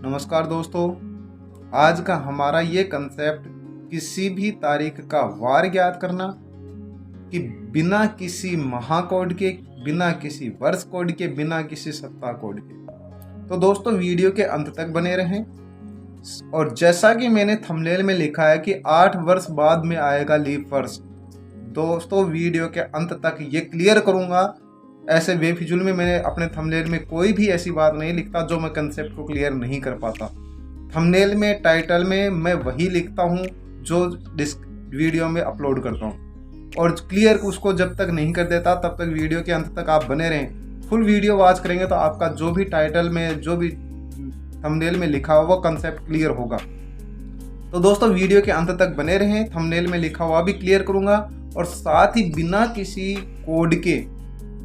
नमस्कार दोस्तों, आज का हमारा ये कंसेप्ट किसी भी तारीख का वार ज्ञात करना कि बिना किसी महाकोड के, बिना किसी वर्ष कोड के, बिना किसी सप्ताह कोड के। तो दोस्तों वीडियो के अंत तक बने रहें। और जैसा कि मैंने थंबनेल में लिखा है कि 8 वर्ष बाद में आएगा लीप वर्ष, दोस्तों वीडियो के अंत तक ये क्लियर करूंगा। ऐसे बेफिजूल में मैंने अपने थंबनेल में कोई भी ऐसी बात नहीं लिखता जो मैं कंसेप्ट को क्लियर नहीं कर पाता। थंबनेल में, टाइटल में मैं वही लिखता हूँ जो वीडियो में अपलोड करता हूँ, और क्लियर उसको जब तक नहीं कर देता तब तक वीडियो के अंत तक आप बने रहें। फुल वीडियो वॉच करेंगे तो आपका जो भी टाइटल में, जो भी थंबनेल में लिखा हुआ वो कंसेप्ट क्लियर होगा। तो दोस्तों वीडियो के अंत तक बने रहें, थंबनेल में लिखा हुआ भी क्लियर करूँगा, और साथ ही बिना किसी कोड के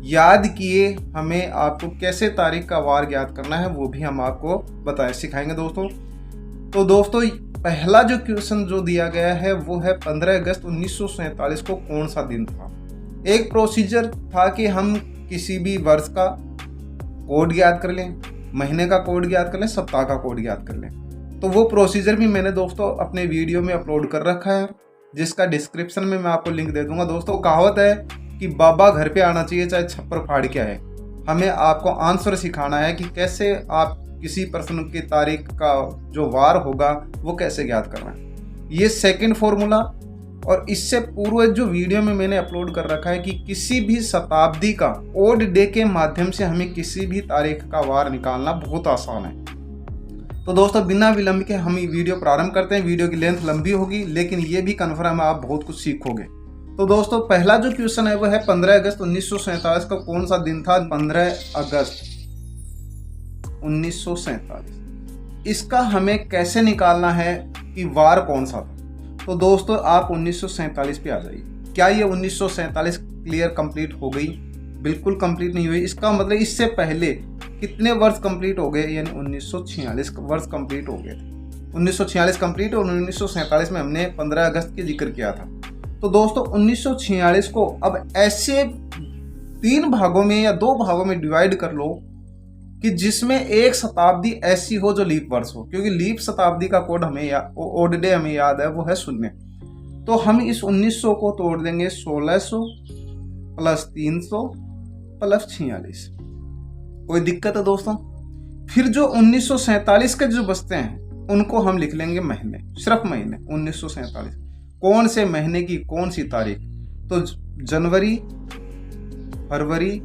याद किए हमें आपको कैसे तारीख का वार ज्ञात करना है वो भी हम आपको सिखाएंगे दोस्तों। तो दोस्तों पहला जो क्वेश्चन जो दिया गया है वो है 15 अगस्त 1947 को कौन सा दिन था। एक प्रोसीजर था कि हम किसी भी वर्ष का कोड ज्ञात कर लें, महीने का कोड ज्ञात कर लें, सप्ताह का कोड ज्ञात कर लें। तो वो प्रोसीजर भी मैंने दोस्तों अपने वीडियो में अपलोड कर रखा है, जिसका डिस्क्रिप्शन में मैं आपको लिंक दे दूंगा। दोस्तों कहावत है कि बाबा घर पे आना चाहिए चाहे छप्पर फाड़ के आए। हमें आपको आंसर सिखाना है कि कैसे आप किसी प्रश्न की तारीख का जो वार होगा वो कैसे ज्ञात करना है। ये सेकंड फॉर्मूला, और इससे पूर्व जो वीडियो में मैंने अपलोड कर रखा है कि किसी भी शताब्दी का ओड डे के माध्यम से हमें किसी भी तारीख का वार निकालना बहुत आसान है। तो दोस्तों बिना विलंब के हम वीडियो प्रारंभ करते हैं। वीडियो की लेंथ लंबी होगी लेकिन ये भी कन्फर्म है आप बहुत कुछ सीखोगे। तो दोस्तों पहला जो क्वेश्चन है वो है 15 अगस्त 1947 का कौन सा दिन था। 15 अगस्त 1947, इसका हमें कैसे निकालना है कि वार कौन सा था। तो दोस्तों आप 1947 पे आ जाइए। क्या ये 1947 क्लियर कंप्लीट हो गई? बिल्कुल कंप्लीट नहीं हुई। इसका मतलब इससे पहले कितने वर्ष कंप्लीट हो गए, यानी 1946 वर्ष कंप्लीट हो गए थे। 1946 कंप्लीट और 1947 में हमने 15 अगस्त की जिक्र किया था। तो दोस्तों 1946 को अब ऐसे 3 भागों में या 2 भागों में डिवाइड कर लो कि जिसमें एक शताब्दी ऐसी हो जो लीप वर्ष हो, क्योंकि लीप शताब्दी का कोड हमें ओड डे हमें याद है वो है 0। तो हम इस 1900 को तोड़ देंगे 1600 प्लस 300 प्लस 46। कोई दिक्कत है दोस्तों? फिर जो 1947 के जो बचते हैं उनको हम लिख लेंगे महीने, सिर्फ महीने। 1947 कौन से महीने की कौन सी तारीख? तो जनवरी, फरवरी,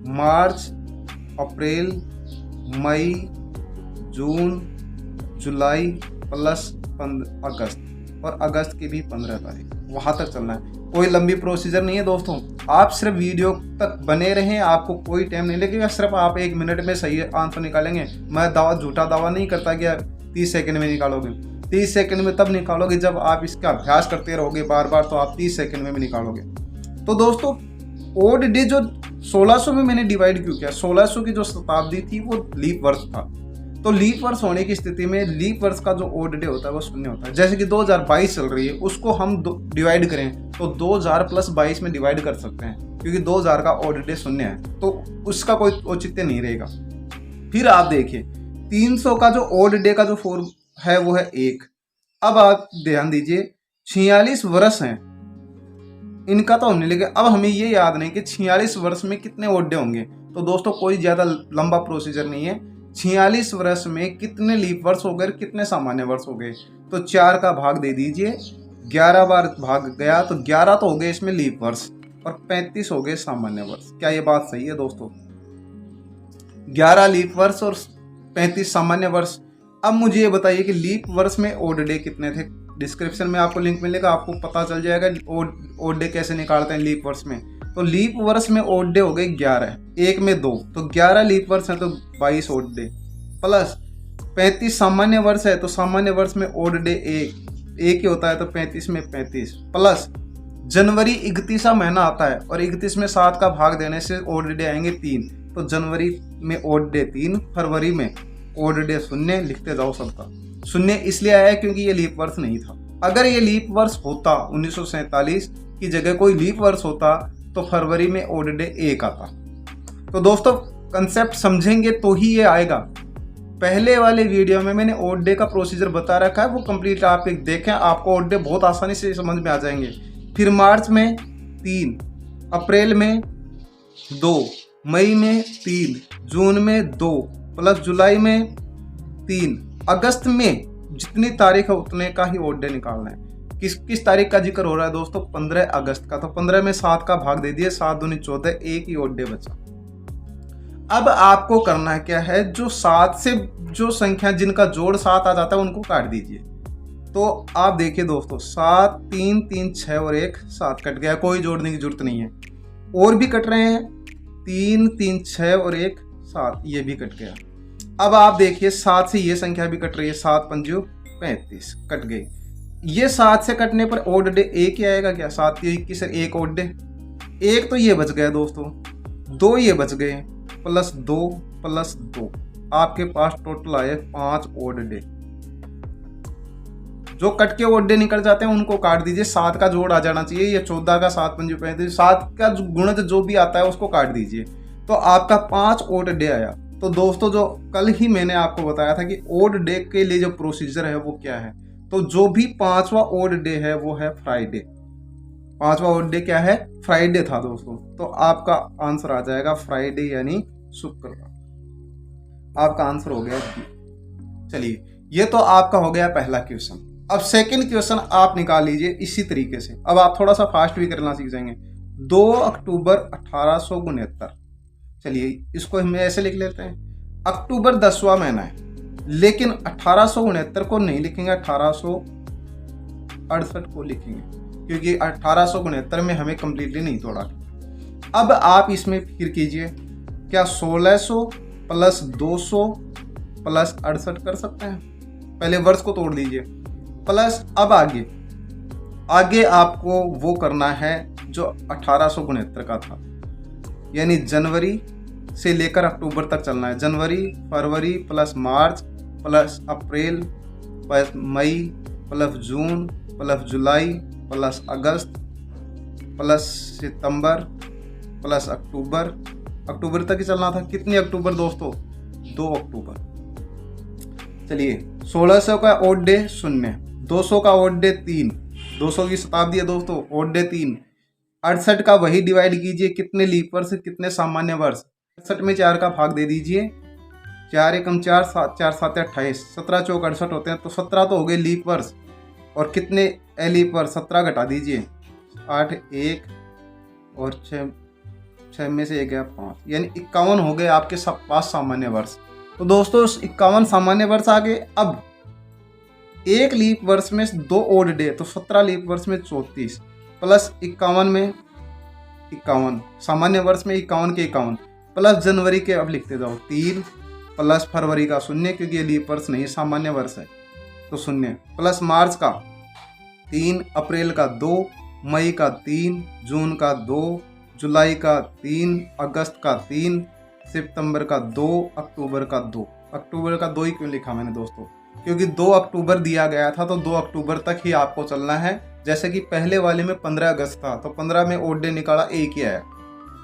मार्च, अप्रैल, मई, जून, जुलाई प्लस अगस्त, और अगस्त की भी 15 तारीख। वहां तक चलना है, कोई लंबी प्रोसीजर नहीं है दोस्तों। आप सिर्फ वीडियो तक बने रहें, आपको कोई टाइम नहीं लगेगा। सिर्फ आप 1 मिनट में सही आंसर निकालेंगे। मैं झूठा दावा नहीं करता कि 30 सेकंड में निकालोगे। 30 सेकंड में तब निकालोगे जब आप इसका अभ्यास करते रहोगे बार बार, तो आप 30 सेकंड में भी निकालोगे। तो दोस्तों ओड डे जो 1600 में मैंने डिवाइड क्यों किया, 1600 की जो शताब्दी थी वो लीप वर्ष था। तो लीप वर्ष होने की स्थिति में लीप वर्ष का जो ओड डे होता है वो 0 होता है। जैसे कि 2022 चल रही है, उसको हम डिवाइड करें तो 2000 प्लस 22 में डिवाइड कर सकते हैं, क्योंकि 2000 का ओड डे 0 है, तो उसका कोई औचित्य नहीं रहेगा। फिर आप देखिए 300 का जो ओड डे का जो फॉर्म है वो है 1। अब आप ध्यान दीजिए 46 वर्ष हैं, इनका तो हमने लिखा। अब हमें ये याद नहीं कि 46 वर्ष में कितने ओड डे होंगे। तो दोस्तों कोई ज्यादा लंबा प्रोसीजर नहीं है। 46 वर्ष में कितने लीप वर्ष हो गए, कितने सामान्य वर्ष हो गए? तो 4 का भाग दे दीजिए, 11 बार भाग गया तो 11 तो हो गए इसमें लीप वर्ष, और 35 हो गए सामान्य वर्ष। क्या ये बात सही है दोस्तों? 11 लीप वर्ष और 35 सामान्य वर्ष। अब मुझे ये बताइए कि लीप वर्ष में ओड डे कितने थे। डिस्क्रिप्शन में आपको लिंक मिलेगा, आपको पता चल जाएगा ओड डे कैसे निकालते हैं लीप वर्ष में। तो लीप वर्ष में ओड डे हो गए 11, 1 में 2, तो 11 लीप वर्ष है तो 22 ओड डे, प्लस 35 सामान्य वर्ष है तो सामान्य वर्ष में ओड डे एक ही होता है, तो 35 में 35, प्लस जनवरी 31वां महीना आता है और 31 में 7 का भाग देने से ओड डे आएंगे 3, तो जनवरी में ओड डे 3, फरवरी में ओड डे 0। लिखते जाओ सबका 0 इसलिए आया क्योंकि ये लीप वर्ष नहीं था। अगर ये लीप वर्ष होता 1947 की जगह कोई लीप वर्ष होता तो फरवरी में ओड डे 1 आता। तो दोस्तों कंसेप्ट समझेंगे तो ही ये आएगा। पहले वाले वीडियो में मैंने ओड डे का प्रोसीजर बता रखा है, वो कंप्लीट आप एक देखें, आपको ओड डे बहुत आसानी से समझ में आ जाएंगे। फिर मार्च में 3, अप्रैल में 2, मई में 3, जून में 2, प्लस जुलाई में 3, अगस्त में जितनी तारीख है उतने का ही ओड डे निकालना है। किस तारीख का जिक्र हो रहा है दोस्तों? 15 अगस्त का। तो 15 में 7 का भाग दे दिए, 7 दूनी 14, एक ही ओड डे बचा। अब आपको करना है क्या है, जो 7 से जो संख्या जिनका जोड़ 7 आ जाता है उनको काट दीजिए। तो आप देखिए दोस्तों, 7, 3, 3, 6 और 1, 7 कट गया, कोई जोड़ने की जरूरत नहीं है। और भी कट रहे हैं, 3, 3, 6 और 1, 7, ये भी कट गया। अब आप देखिए 7 से ये संख्या भी कट रही है, 7 पंजू 35 कट गई। ये 7 से कटने पर ओड डे एक ही आएगा क्या? 7 की 21 से एक ओड डे, एक तो ये बच गया दोस्तों, 2 ये बच गए, प्लस 2 प्लस 2, आपके पास टोटल आए 5 ओड डे। जो कट के ओड डे निकल जाते हैं उनको काट दीजिए, 7 का जोड़ आ जाना चाहिए, ये 14 का 7 पंजे 35, 7 का गुणज जो भी आता है उसको काट दीजिए, तो आपका 5 ओड डे आया। तो दोस्तों जो कल ही मैंने आपको बताया था कि ओड डे के लिए जो प्रोसीजर है वो क्या है, तो जो भी 5वां ओड डे है वो है फ्राइडे। 5वां ओड डे क्या है? फ्राइडे था दोस्तों। तो आपका आंसर आ जाएगा फ्राइडे यानी शुक्रवार। आपका आंसर हो गया। चलिए, ये तो आपका हो गया पहला क्वेश्चन। अब सेकंड क्वेश्चन आप निकाल लीजिए इसी तरीके से। अब आप थोड़ा सा फास्ट भी करना सीख जाएंगे। 2 अक्टूबर 1869। चलिए इसको हम ऐसे लिख लेते हैं, अक्टूबर 10वां महीना है, लेकिन 1869 को नहीं लिखेंगे, 1868 को लिखेंगे, क्योंकि 1869 में हमें कंप्लीटली नहीं तोड़ा। अब आप इसमें फिर कीजिए, क्या 1600 प्लस 200 प्लस 68 कर सकते हैं? पहले वर्ष को तोड़ दीजिए, प्लस अब आगे आपको वो करना है जो 1869 का था, यानी जनवरी से लेकर अक्टूबर तक चलना है। जनवरी, फरवरी प्लस मार्च प्लस अप्रैल प्लस मई प्लस जून प्लस जुलाई प्लस अगस्त प्लस सितंबर प्लस अक्टूबर। अक्टूबर तक ही चलना था। कितनी अक्टूबर दोस्तों? 2 अक्टूबर। चलिए, 1600 का ओड डे 0, 200 का ओड डे 3, 200 की शताब्दी है दोस्तों, ओड डे 3। 68 का वही डिवाइड कीजिए, कितने लीप वर्ष कितने सामान्य वर्ष। 68 में 4 का भाग दे दीजिए, 4 एकम 4, 4 7 28, 17 चौक 68 होते हैं, तो 17 तो हो गए लीप वर्ष। और कितने लीप वर्ष? 17 घटा दीजिए, 8 1 और 6 में से 1 गया 5, यानी 51 हो गए आपके 5 सामान्य वर्ष। तो दोस्तों 51 सामान्य वर्ष आ गए। अब एक लीप वर्ष में 2 ओड डे, तो 17 लीप वर्ष में 34 प्लस 51 में 51, सामान्य वर्ष में 51 के 51 प्लस जनवरी के, अब लिखते जाओ 3 प्लस फरवरी का 0, क्योंकि ये लीप वर्ष नहीं सामान्य वर्ष है तो 0, प्लस मार्च का 3, अप्रैल का 2, मई का 3, जून का 2, जुलाई का 3, अगस्त का 3, सितंबर का 2, अक्टूबर का 2। अक्टूबर का 2 ही क्यों लिखा मैंने दोस्तों? क्योंकि 2 अक्टूबर दिया गया था, तो 2 अक्टूबर तक ही आपको चलना है। जैसे कि पहले वाले में 15 अगस्त था, तो 15 में ओड डे निकाला, एक ही आया।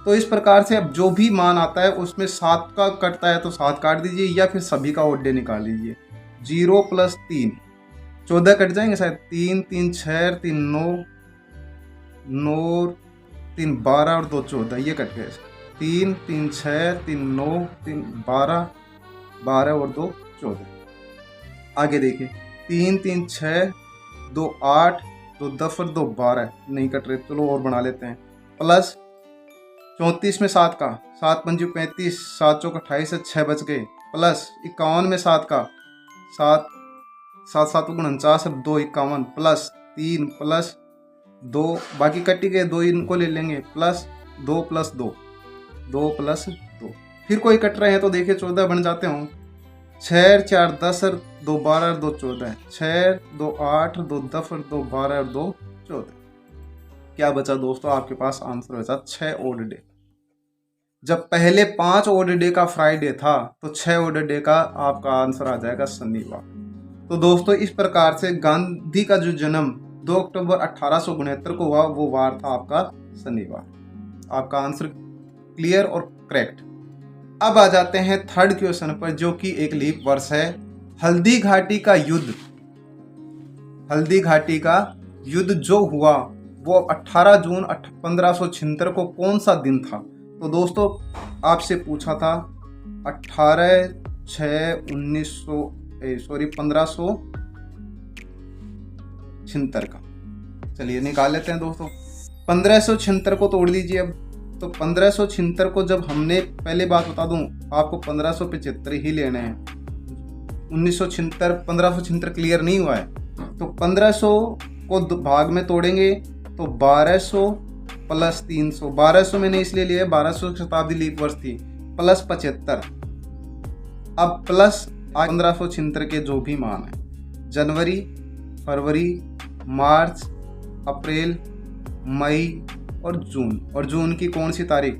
तो इस प्रकार से अब जो भी मान आता है उसमें 7 का कटता है तो 7 काट दीजिए, या फिर सभी का ओड डे निकाल लीजिए। 0 प्लस 3 14 कट जाएंगे शायद, 3 3 6 3 9 9 3 12 और 2 14, ये कट गए। 3 3 6 3 9 3 12 12 और 2 14। आगे देखिए, 3 3 6 2 8 2 10 और 2 12 नहीं कट रहे, चलो और बना लेते हैं। प्लस 34 में 7 का, 7 पंजे 35, 7 चौक 28 से 6 बच गए, प्लस 51 में 7 का, 7 7 7 49 और 2 51, प्लस 3 प्लस 2 बाकी कटी गए, 2 इनको ले लेंगे, प्लस 2 प्लस 2 2 प्लस 2, फिर कोई कट रहे हैं तो देखिए 14 बन जाते हों। 6 4 10 और 2 12 और 2 14, 6 2 8 2 10 और 2 12 और 2 14। क्या बचा दोस्तों? आपके पास आंसर बचा 6 ओड डे। जब पहले 5 ओड डे का फ्राइडे था तो 6 ओड डे का आपका आंसर आ जाएगा शनिवार। तो दोस्तों इस प्रकार से गांधी का जो जन्म 2 अक्टूबर 1869 को हुआ, वो वार था आपका शनिवार। आपका आंसर क्लियर और करेक्ट। अब आ जाते हैं थर्ड क्वेश्चन पर, जो कि एक लीप वर्ष है। हल्दी घाटी का युद्ध, हल्दी घाटी का युद्ध जो हुआ वो 18 जून 1576 को कौन सा दिन था? तो दोस्तों आपसे पूछा था 1576 का। चलिए निकाल लेते हैं दोस्तों। 1576 को तोड़ लीजिए अब। तो 1576 को जब हमने, पहले बात बता दूं आपको, 1575 ही लेने हैं। 1576 क्लियर नहीं हुआ है। तो 1500 को भाग में तोड़ेंगे तो 1200 प्लस 300, 1200 मैंने इसलिए लिया 1200 शताब्दी लीप वर्ष थी, प्लस 75। अब प्लस 1576 के जो भी मान है, जनवरी, फरवरी, मार्च, अप्रैल, मई और जून। और जून की कौन सी तारीख?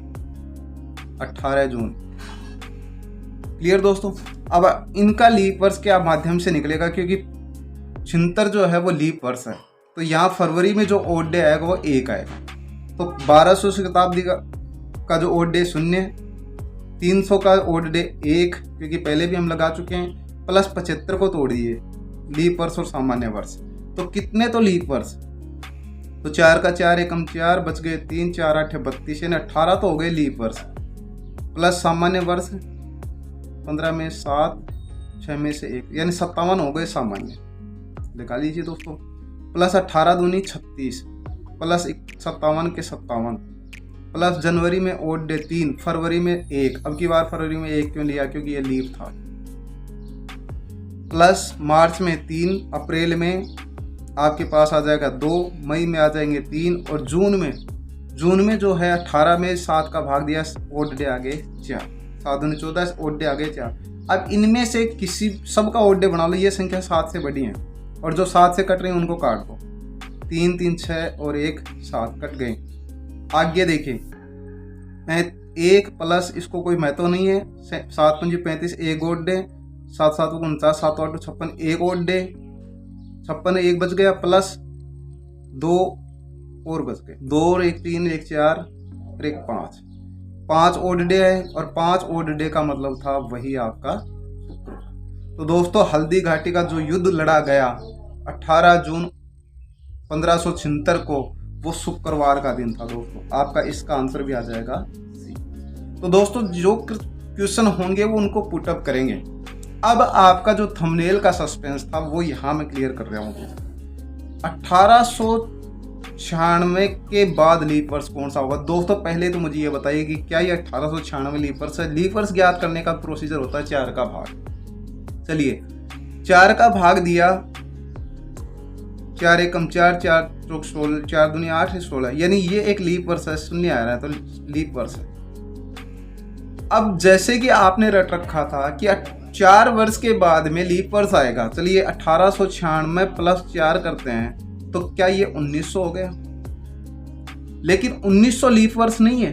18 जून। क्लियर दोस्तों? अब इनका लीप वर्ष के माध्यम से निकलेगा, क्योंकि 76 जो है वो लीप वर्ष है। तो यहाँ फरवरी में जो ओड डे आएगा वो 1 आएगा। तो 1200 शताब्दी का जो ओड डे 0, 300 का ओड डे 1, क्योंकि पहले भी हम लगा चुके हैं, प्लस 75 को तोड़िए, लीप वर्ष और सामान्य वर्ष। तो कितने तो लीप वर्ष? तो 4 का 4 एकम 4, बच गए 3, 4 8 32, यानी 18 तो हो गए लीप वर्ष, प्लस सामान्य वर्ष 15 में 7, 6 में से 1, यानी 57 हो गए सामान्य। निकाल लीजिए दोस्तों। प्लस 18 दूनी 36, प्लस 57 के 57, प्लस जनवरी में ओड डे 3, फरवरी में 1। अब की बार फरवरी में 1 क्यों लिया? क्योंकि ये लीप था। प्लस मार्च में 3, अप्रैल में आपके पास आ जाएगा 2, मई में आ जाएंगे 3, और जून में जो है 18 में 7 का भाग दिया, ओड डे आ गए 4, 7 दूनी 14, ओड डे आ गए 4। अब इनमें से किसी सबका ओड डे बना लो, ये संख्या 7 से बड़ी है, और जो 7 से कट रही है उनको काट दो। 3 3 6 और 1 7 कट गए। आगे देखिए, 1 प्लस इसको कोई महत्व नहीं है, 7 पंजी 35, 1 ओड डे, 7 7 49, 7 8 56, 1 ओड डे, 56 1 बच गया, प्लस 2 और बच गए, 2 और 1 3, 1 4 और 1 5 ओड डे है। और 5 ओड डे का मतलब था वही आपका शुक्र। तो दोस्तों हल्दी घाटी का जो युद्ध लड़ा गया 18 जून 1576 को, वो शुक्रवार का दिन था दोस्तों। आपका इसका आंसर भी आ जाएगा सी। तो दोस्तों जो क्वेश्चन होंगे वो उनको पुटअप करेंगे। अब आपका जो थंबनेल का सस्पेंस था वो यहाँ मैं क्लियर कर रहा हूँ। 1896 के बाद लीप वर्ष कौन सा होगा? दोस्तों पहले तो मुझे ये बताइए कि क्या ये 1896 लीप वर्ष है? लीप वर्ष ज्ञात करने का प्रोसीजर होता है 4 का भाग। चलिए 4 का भाग दिया, 4 एकम 4, 4 चौक 16, 4 दूनी 8 16, यानी ये एक लीप वर्ष है। शून्य आ रहा है तो लीप वर्ष है। अब जैसे कि आपने रट रखा था कि 4 वर्ष के बाद में लीप वर्ष आएगा, चलिए 1896 प्लस 4 करते हैं तो क्या ये 1900 हो गया? लेकिन 1900 लीप वर्ष नहीं है,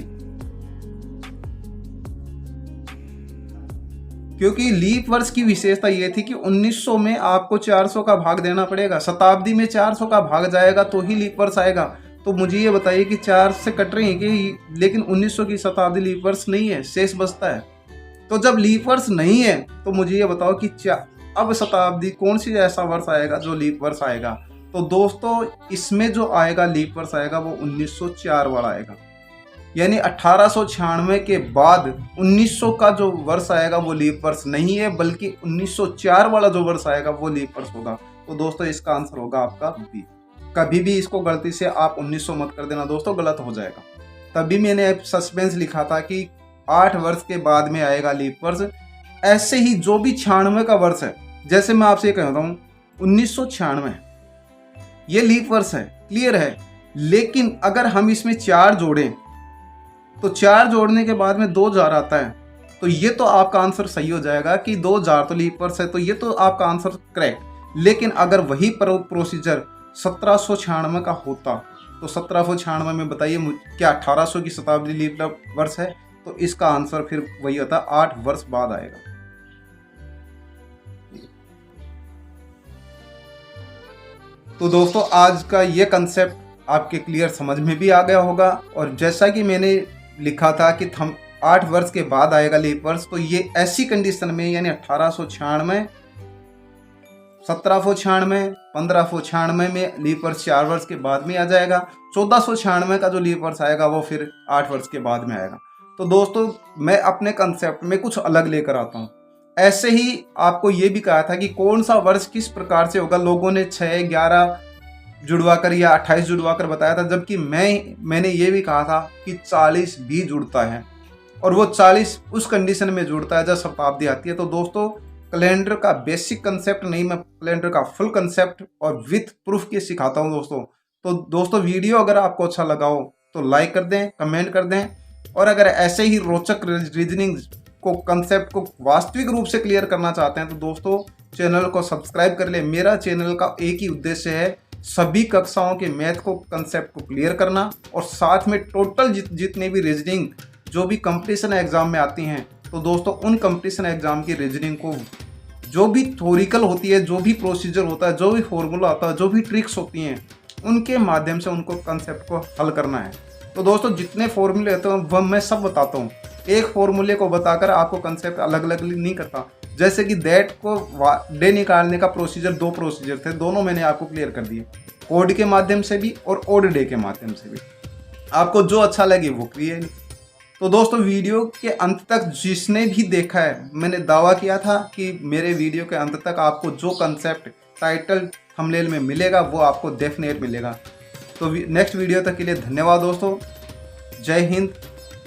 क्योंकि लीप वर्ष की विशेषता ये थी कि 1900 में आपको 400 का भाग देना पड़ेगा। शताब्दी में 400 का भाग जाएगा तो ही लीप वर्ष आएगा। तो मुझे ये बताइए कि 4 से कट रही है कि, लेकिन 1900 की शताब्दी लीप वर्ष नहीं है, शेष बचता है। तो जब लीप वर्ष नहीं है तो मुझे ये बताओ कि अब शताब्दी कौन सी ऐसा वर्ष आएगा जो लीप वर्ष आएगा? तो दोस्तों इसमें जो आएगा लीप वर्ष आएगा वो 1904 वाला आएगा। यानी 1896 के बाद 1900 का जो वर्ष आएगा वो लीप वर्ष नहीं है, बल्कि 1904 वाला जो वर्ष आएगा वो लीप वर्ष होगा। तो दोस्तों इसका आंसर होगा आपका बी। कभी भी इसको गलती से आप 1900 मत कर देना दोस्तों, गलत हो जाएगा। तभी मैंने सस्पेंस लिखा था कि 8 वर्ष के बाद में आएगा लीप वर्ष। ऐसे ही जो भी 96 का वर्ष है, जैसे मैं आपसे कहता हूँ 1996 ये लीप वर्ष है, क्लियर है। लेकिन अगर हम इसमें 4 जोड़ें तो 4 जोड़ने के बाद में 2000 आता है, तो ये तो आपका आंसर सही हो जाएगा कि 2000 तो लीप वर्ष है, तो ये तो आपका आंसर करेक्ट। लेकिन अगर वही प्रोसीजर 1796 का होता तो 1796 में बताइए क्या 1800 की शताब्दी लीप वर्ष है? तो इसका आंसर फिर वही होता, 8 वर्ष बाद आएगा। तो दोस्तों आज का ये कंसेप्ट आपके क्लियर समझ में भी आ गया होगा। और जैसा कि मैंने लिखा था कि 8 वर्ष के बाद आएगा लीप वर्ष, तो ये ऐसी कंडीशन में यानी 1896, 1796, 1596 में लीप वर्ष 4 वर्ष के बाद में आ जाएगा। 1496 का जो लीप वर्ष आएगा वो फिर 8 वर्ष के बाद में आएगा। तो दोस्तों मैं अपने कंसेप्ट में कुछ अलग लेकर आता हूँ। ऐसे ही आपको ये भी कहा था कि कौन सा वर्ष किस प्रकार से होगा, लोगों ने 6, 11 जुड़वाकर या 28 जुड़वाकर बताया था, जबकि मैंने ये भी कहा था कि 40 भी जुड़ता है, और वो 40 उस कंडीशन में जुड़ता है जब शताब्दी आती है। तो दोस्तों कैलेंडर का बेसिक कंसेप्ट नहीं, मैं कैलेंडर का फुल कंसेप्ट और विथ प्रूफ के सिखाता हूँ दोस्तों। तो दोस्तों वीडियो अगर आपको अच्छा लगा हो तो लाइक कर दें, कमेंट कर दें, और अगर ऐसे ही रोचक रीजनिंग को कंसेप्ट को वास्तविक रूप से क्लियर करना चाहते हैं तो दोस्तों चैनल को सब्सक्राइब कर ले। मेरा चैनल का एक ही उद्देश्य है, सभी कक्षाओं के मैथ को कंसेप्ट को क्लियर करना, और साथ में टोटल जितने भी रीजनिंग जो भी कंपटीशन एग्जाम में आती हैं, तो दोस्तों उन कंपटीशन एग्जाम की रीजनिंग को जो भी थ्योरिकल होती है, जो भी प्रोसीजर होता है, जो भी फॉर्मूला होता है, जो भी ट्रिक्स होती हैं, उनके माध्यम से उनको कंसेप्ट को हल करना है। तो दोस्तों जितने फॉर्मूले होते हैं वह मैं सब बताता हूँ, एक फॉर्मूले को बताकर आपको कंसेप्ट अलग अलग नहीं करता। जैसे कि दैट को डे निकालने का प्रोसीजर, 2 प्रोसीजर थे, दोनों मैंने आपको क्लियर कर दिए, कोड के माध्यम से भी और ओड डे के माध्यम से भी। आपको जो अच्छा लगे वो क्लियर। तो दोस्तों वीडियो के अंत तक जिसने भी देखा है, मैंने दावा किया था कि मेरे वीडियो के अंत तक आपको जो कंसेप्ट टाइटल थंबनेल में मिलेगा वो आपको डेफिनेट मिलेगा। तो नेक्स्ट वीडियो तक के लिए धन्यवाद दोस्तों। जय हिंद,